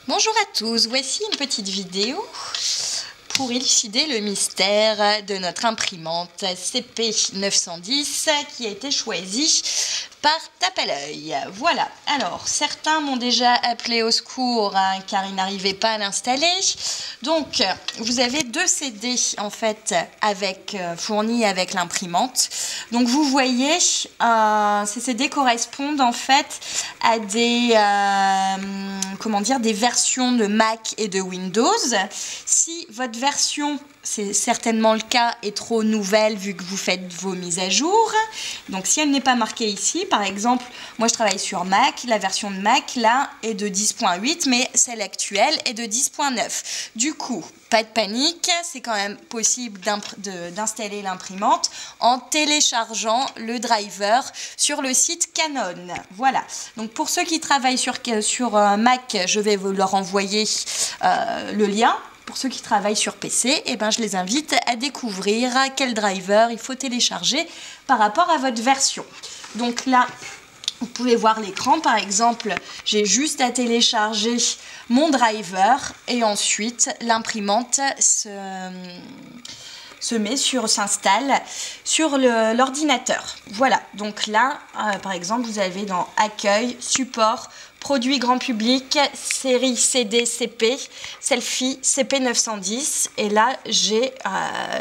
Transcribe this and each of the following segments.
Bonjour à tous, voici une petite vidéo pour élucider le mystère de notre imprimante CP910 qui a été choisie par tape à l'œil. Voilà, alors certains m'ont déjà appelé au secours car ils n'arrivaient pas à l'installer. Donc vous avez deux CD en fait fournis avec l'imprimante. Donc vous voyez, ces CD correspondent en fait à des versions de Mac et de Windows. Si votre version, c'est certainement le cas, est trop nouvelle vu que vous faites vos mises à jour, donc si elle n'est pas marquée ici, par exemple, moi je travaille sur Mac, la version de Mac là est de 10.8, mais celle actuelle est de 10.9. Du coup, pas de panique, c'est quand même possible d'installer l'imprimante en téléchargeant le driver sur le site Canon. Voilà, donc pour ceux qui travaillent sur Mac, je vais vous leur envoyer le lien. Pour ceux qui travaillent sur PC, je les invite à découvrir quel driver il faut télécharger par rapport à votre version. Donc là, vous pouvez voir l'écran, par exemple, j'ai juste à télécharger mon driver et ensuite l'imprimante s'installe sur l'ordinateur. Voilà, donc là, par exemple, vous avez dans Accueil, Support, Produits grand public, série CD CP, Selfie CP910. Et là, j'ai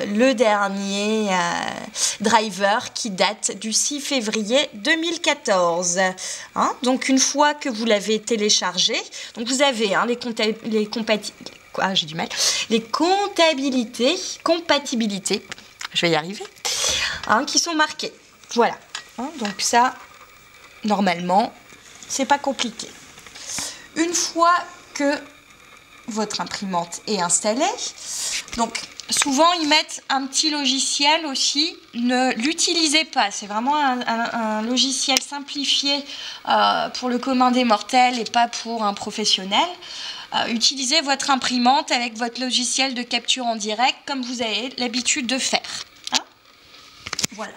le dernier driver qui date du 6 février 2014. Donc, une fois que vous l'avez téléchargé, donc vous avez les compatibilités, je vais y arriver, qui sont marquées. Voilà. Donc ça, normalement, c'est pas compliqué. Une fois que votre imprimante est installée, donc souvent ils mettent un petit logiciel aussi, ne l'utilisez pas, c'est vraiment un logiciel simplifié pour le commun des mortels et pas pour un professionnel. Utilisez votre imprimante avec votre logiciel de capture en direct comme vous avez l'habitude de faire. Voilà.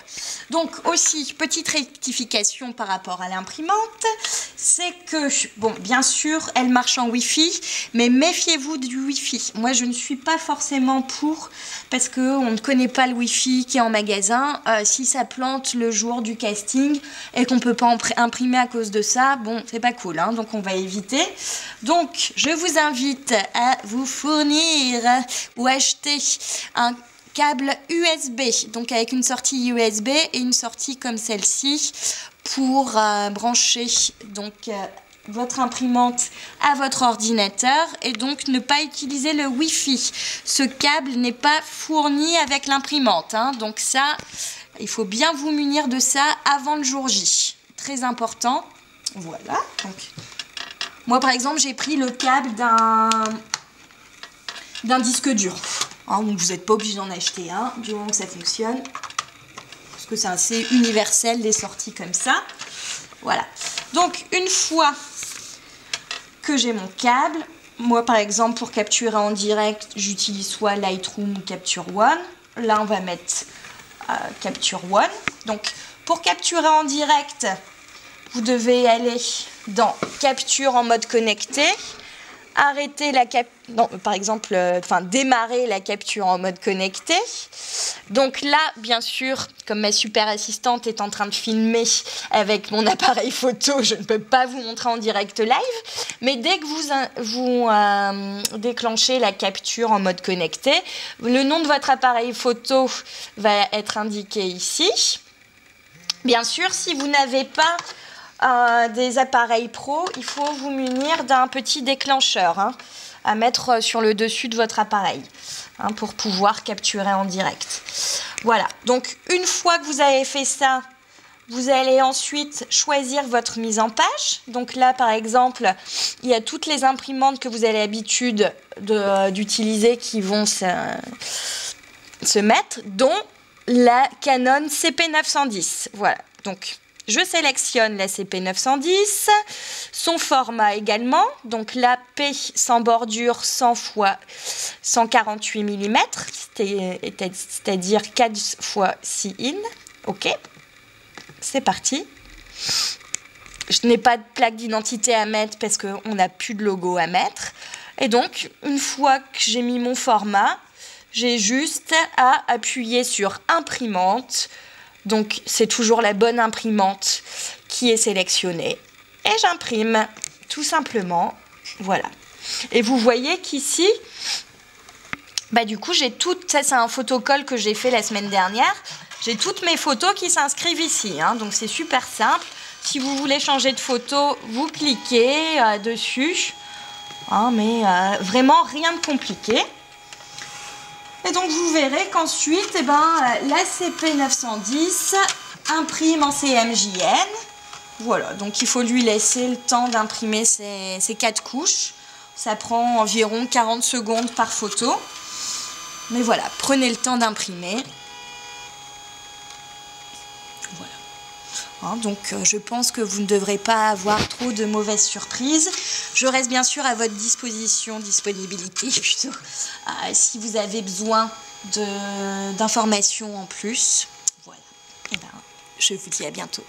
Donc aussi, petite rectification par rapport à l'imprimante, c'est que, bon, bien sûr, elle marche en Wi-Fi, mais méfiez-vous du Wi-Fi. Moi, je ne suis pas forcément pour, parce qu'on ne connaît pas le Wi-Fi qui est en magasin. Si ça plante le jour du casting et qu'on ne peut pas imprimer à cause de ça, bon, c'est pas cool, donc on va éviter. Donc, je vous invite à vous fournir ou acheter un câble USB, donc avec une sortie USB et une sortie comme celle-ci pour brancher votre imprimante à votre ordinateur et donc ne pas utiliser le Wi-Fi. Ce câble n'est pas fourni avec l'imprimante, donc ça, il faut bien vous munir de ça avant le jour J. Très important. Voilà. Donc, moi, par exemple, j'ai pris le câble d'un disque dur. Donc vous n'êtes pas obligé d'en acheter un, du moment que ça fonctionne. Parce que c'est assez universel, les sorties comme ça. Voilà. Donc une fois que j'ai mon câble, moi par exemple pour capturer en direct, j'utilise soit Lightroom ou Capture One. Là on va mettre Capture One. Donc pour capturer en direct, vous devez aller dans Capture en mode connecté. Arrêter démarrer la capture en mode connecté. Donc là, bien sûr, comme ma super assistante est en train de filmer avec mon appareil photo, je ne peux pas vous montrer en direct live. Mais dès que vous déclenchez la capture en mode connecté, le nom de votre appareil photo va être indiqué ici. Bien sûr, si vous n'avez pas des appareils pro, il faut vous munir d'un petit déclencheur à mettre sur le dessus de votre appareil pour pouvoir capturer en direct. Voilà, donc une fois que vous avez fait ça, vous allez ensuite choisir votre mise en page. Donc là, par exemple, il y a toutes les imprimantes que vous avez l'habitude d'utiliser qui vont se mettre, dont la Canon CP910. Voilà, donc je sélectionne la CP910, son format également, donc la P sans bordure 100 x 148 mm, c'est-à-dire 4 x 6 in. Ok, c'est parti. je n'ai pas de plaque d'identité à mettre parce qu'on n'a plus de logo à mettre. Et donc, une fois que j'ai mis mon format, j'ai juste à appuyer sur imprimante. Donc, c'est toujours la bonne imprimante qui est sélectionnée. Et j'imprime, tout simplement. Voilà. Et vous voyez qu'ici, bah du coup, j'ai toutes... Ça, c'est un photocoll que j'ai fait la semaine dernière. J'ai toutes mes photos qui s'inscrivent ici. Hein, donc, c'est super simple. Si vous voulez changer de photo, vous cliquez dessus. Hein, mais vraiment, rien de compliqué. Et donc, vous verrez qu'ensuite, eh ben, la CP910 imprime en CMJN. Voilà, donc il faut lui laisser le temps d'imprimer ces 4 couches. Ça prend environ 40 secondes par photo. Mais voilà, prenez le temps d'imprimer. Voilà. Hein, donc je pense que vous ne devrez pas avoir trop de mauvaises surprises. Je reste bien sûr à votre disponibilité plutôt, si vous avez besoin d'informations en plus. Voilà. Et ben, je vous dis à bientôt.